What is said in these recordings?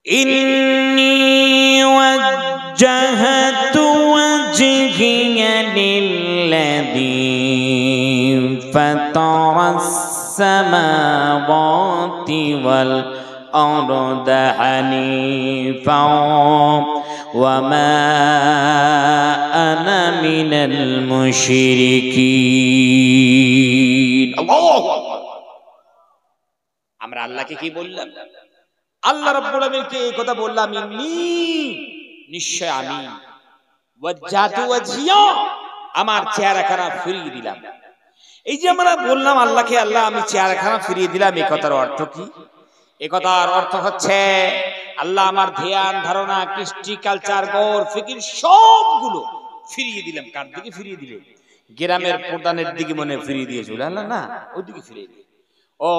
إني وجهت وجهي للذي فطر السماوات والأرض حنيفا وما أنا من المشركين الله أكبر আমরা আল্লাহকে কি বললাম আল্লাহ রাব্বুল আলামিনকে এই কথা বললাম ইন্নী নিশ্চয় আমি ওয়াজজাতু ওয়াজহিয়া আমার চেহারাখানা ফিরিয়ে দিলাম। এই যে আমরা বললাম আল্লাহকে আল্লাহ আমি চেহারাখানা ফিরিয়ে দিলাম, এই কথার অর্থ কি? এই কথার অর্থ হচ্ছে আল্লাহ আমার ধ্যান ধারণা কৃষ্টি কালচার গড় ফিকির সবগুলো ফিরিয়ে দিলাম। কার দিকে ফিরিয়ে দিলে? গ্রামের প্রধানের দিকে মনে ফিরিয়ে দিয়েছিল আল্লাহ না, ওই দিকে ফিরিয়ে দিলে। ও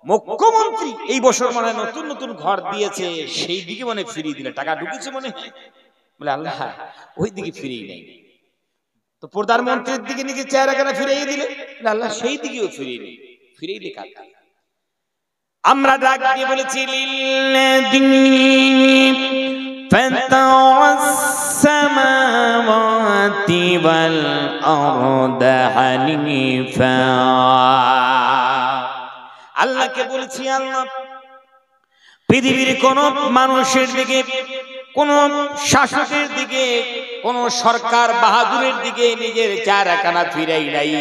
মুখ্যমন্ত্রী এই বছর মনে নতুন নতুন ঘর দিয়েছে, সেই দিকে মনে ফিরিয়ে দিলে। টাকা ঢুকেছে মনে বলে আল্লাহ ওই দিকে ফিরিয়ে নেই। তো প্রধানমন্ত্রীর দিকে নিজের চেহারাখানা ফিরিয়ে দিলে আল্লাহ সেই দিকেও ফিরিয়ে নেই। ফিরিয়ে দিলে কার দিকে? আমরা ডাক দিয়ে বলেছি ফাতাওয়াস-সামাওয়াতি ওয়াল আরদা হানিফা। আল্লাহকে বলেছি আল্লাহ পৃথিবীর কোন মানুষের দিকে, কোন শাসকের দিকে, কোন সরকার বাহাদুরের দিকে নিজের চেহারাখানা ফিরাই নাই।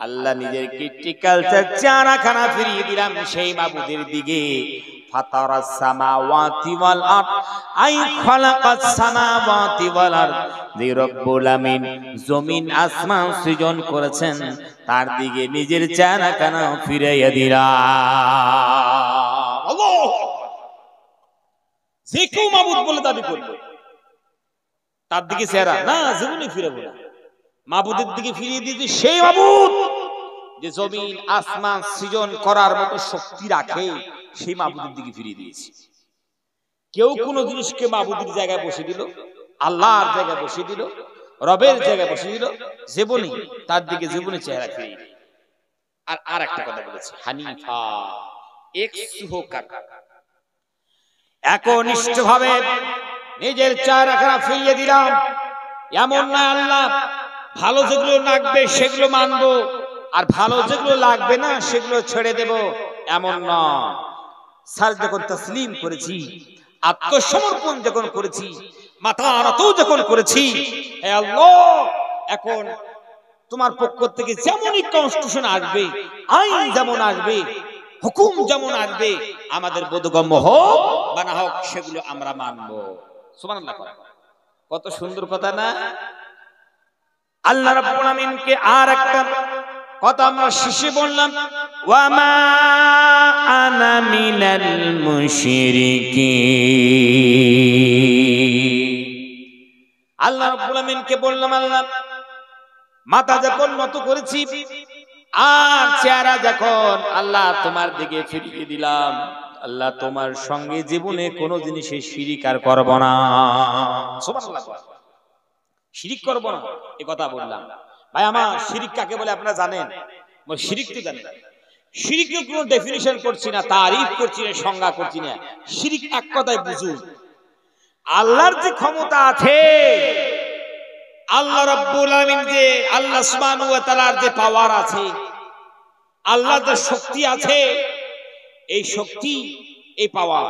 আল্লাহ নিজের ক্রিটিক্যালচার চেহারাখানা ফিরিয়ে দিলাম সেই মাবুদের দিকে। ফাতারাস সামাওয়াতি ওয়াল আরদ আই খালাকাস সামাওয়াতি ওয়াল আরদ, যে রব্বুল আমিন জমিন আসমান সৃজন করেছেন তার দিকে নিজের চেহারাখানা ফিরাইয়া দিলাম। আল্লাহু আকবার। যে কেউ মাবুদ বলে দাবি করবে তার দিকে চেহারা না জীবনে ফিরাবো না, মাবুদের দিকে ফিরিয়ে দিয়েছে সেই মাবুদ যে জমিন আসমান সৃজন করার মতো শক্তি রাখে, সেই মাবুদের দিকে ফিরিয়ে দিয়েছে। কেউ কোন জিনিসকে মাবুদের জায়গায় বসে দিল, আল্লাহর জায়গায় বসে দিল, রবের জায়গায় বসে দিল, জীবনে তার দিকে জীবনে চেহারা ফিরিয়ে দিল। আর একটা কথা বলেছে হানিফা, একনিষ্ঠভাবে নিজের চেহারাখানা ফিরিয়ে দিলাম। এমন না আল্লাহ ভালো যেগুলো লাগবে সেগুলো মানবো আর ভালো যেগুলো লাগবে না সেগুলো ছেড়ে দেব, এমন না। সার যখন তসলিম করেছি, আত্মসমর্পণ যখন করেছি, মাথা নত যখন করেছি, হে আল্লাহ এখন তোমার পক্ষ থেকে যেমনই কনস্টিটিউশন আসবে, আইন যেমন আসবে, হুকুম যেমন আসবে, আমাদের বোধগম্য হোক বা না হোক সেগুলো আমরা মানবো। সুবহানাল্লাহ। কত সুন্দর কথা না? আল্লাহ রাব্বুল আমিনকে আর একটা কথা আমরা শেষে বললাম, ওয়া মা আনা মিনাল মুশরিকিন। আল্লাহ রাব্বুল আমিনকে বললাম আল্লাহ মাথা যখন নত করেছি আর চেহারা যখন আল্লাহ তোমার দিকে ফিরিয়ে দিলাম, আল্লাহ তোমার সঙ্গে জীবনে কোনো জিনিসে শিরিক আর করব না। সুবহানাল্লাহ। শিরিক করব না এই কথা বললাম। ভাই আমার শিরিক কাকে বলে আপনারা জানেন? শিরিক তো জানেন। শিরিকের কোনো ডেফিনিশন করছি না, তারিফ করছি না, সংজ্ঞা করছি না। শিরিক এক কথায় বুঝুন, আল্লাহর যে ক্ষমতা আছে, আল্লাহ রাব্বুল আমিন যে আল্লাহ সুবহানাহু ওয়া তাআলার যে পাওয়ার আছে, আল্লাহর যে শক্তি আছে, এই শক্তি এই পাওয়ার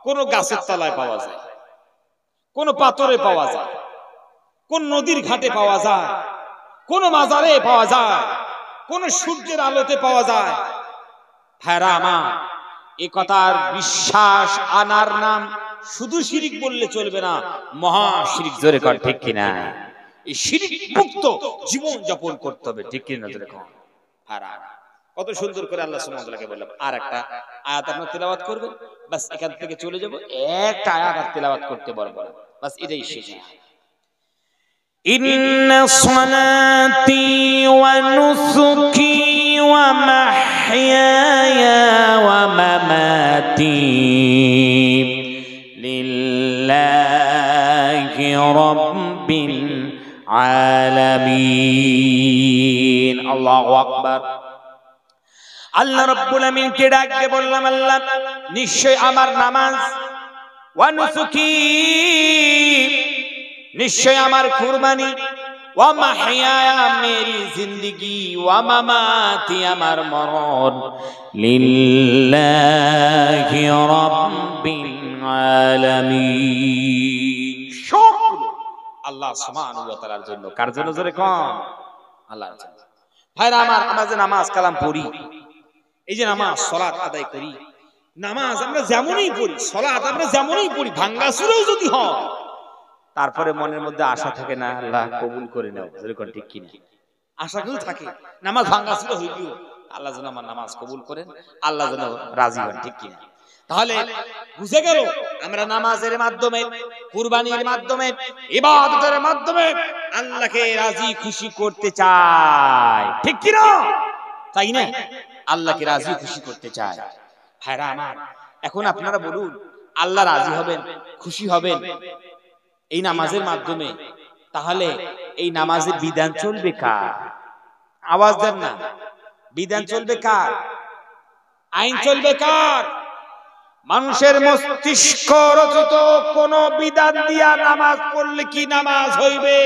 কোন গাছের তলায় পাওয়া যায়, কোন পাথরে পাওয়া যায়, কোন নদীর ঘাটে পাওয়া যায়, কোন মাজারে পাওয়া যায়, কোন সূর্যের আলোতে পাওয়া যায়। ভাইরা আমার, এই কথার বিশ্বাস আনার নাম শুধু শিরিক বললে চলবে না, মহা শিরিক। জোরে কর ঠিক কিনা? এই শিরিক মুক্ত জীবন যাপন করতে হবে, ঠিক কিনা? জোরে কর। কত সুন্দর করে আল্লাহ সুবহানাহু ওয়া তাআলাকে বললাম। আর একটা আয়াত আপনারা তেলাওয়াত করবেন, বাস এখান থেকে চলে যাব। একটা আয়াত আর তেলাওয়াত করতে পারবো না, বাস এটাই শেষ। ইন্না সালাতি ওয়া নুসুকি ওয়া মাহইয়ায়া ওয়া মামাতি লিল্লাহি রাব্বিল আলামিন। আল্লাহু আকবার। আল্লাহ রাব্বুল আমিনকে ডাকতে বললাম, আল্লাহ নিশ্চয় আমার নামাজ, ওয়া নুসুকি নিশ্চয় আমার কুরবানি, ওয়া মাহইয়ায়া মেরি জিন্দেগি, ওয়া মামাতি আমার মরণ, লিল্লাহি রাব্বিল আলামিন, সবগুলো আল্লাহ সুবহানাহু ওয়া তাআলার জন্য। কার জন্য? জোরে কোন? আল্লাহর জন্য। ভাইরা আমার, আমরা যে নামাজ কালাম পড়ি, এই যে নামাজ সালাত আদায় করি, নামাজ আমরা যেমনই পড়ি, সালাত আমরা যেমনই পড়ি, ভাঙ্গা সুরেও যদি হয়, তারপরে মনের মধ্যে আশা থাকে না আল্লাহ কবুল করে নাও, যেরকম ঠিক কিনা? আশা কিন্তু থাকে, নামাজ ভাঙ্গা সুরে হইলেও আল্লাহ যেন আমার নামাজ কবুল করেন, আল্লাহ যেন রাজি হন, ঠিক কিনা? তাহলে বুঝে গেল আমরা নামাজের মাধ্যমে, কুরবানির মাধ্যমে, ইবাদতের মাধ্যমে আল্লাহকে রাজি খুশি করতে চাই, ঠিক কিনা? তাই না? আল্লাহকে রাজি খুশি করতে চাই। ভাইরা আমার, এখন আপনারা বলুন, আল্লাহ রাজি হবেন, খুশি হবেন এই নামাজের মাধ্যমে, তাহলে এই নামাজের বিধান চলবে কার? আওয়াজ দেন না। বিধান চলবে কার? আইন চলবে কার? মানুষের মস্তিষ্ক রচিত কোন বিধান দিয়া নামাজ পড়লে কি নামাজ হইবে?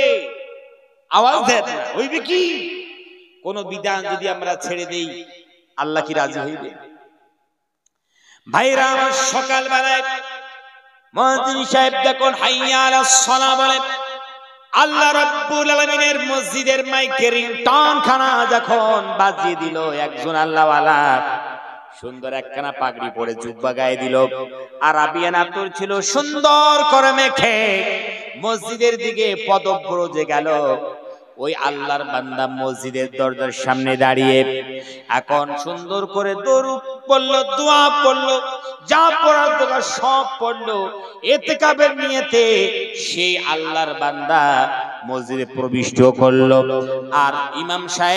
আওয়াজ দেন না। হইবে কি? কোন বিধান যদি আমরা ছেড়ে দেই, আল্লাহ কি রাজি হইবে? ভাইরা আমার, সকাল বেলায় মুয়াজ্জিন সাহেব যখন হাইয়া আলাস সালাহ বলেন, আল্লাহ রাব্বুল আলামিনের মসজিদের মাইকের রিংটোন খানা যখন বাজিয়ে দিল, একজন আল্লাহওয়ালা সুন্দর একখানা পাগড়ি পরে জুব্বা গায়ে দিল, আরাবিয়ান আতর ছিল সুন্দর করে মেখে মসজিদের দিকে পদব্রজে গেল। ওই আল্লাহর বান্দা মসজিদের দরজার সামনে দাঁড়িয়ে এখন সুন্দর করে দরুদ পড়লো, দোয়া পড়লো, যা পড়ার দরকার সব পড়লো, ইতিকাফের নিয়তে সেই আল্লাহর বান্দা মসজিদে প্রবিষ্ট করলো। আর ইমাম সাহেব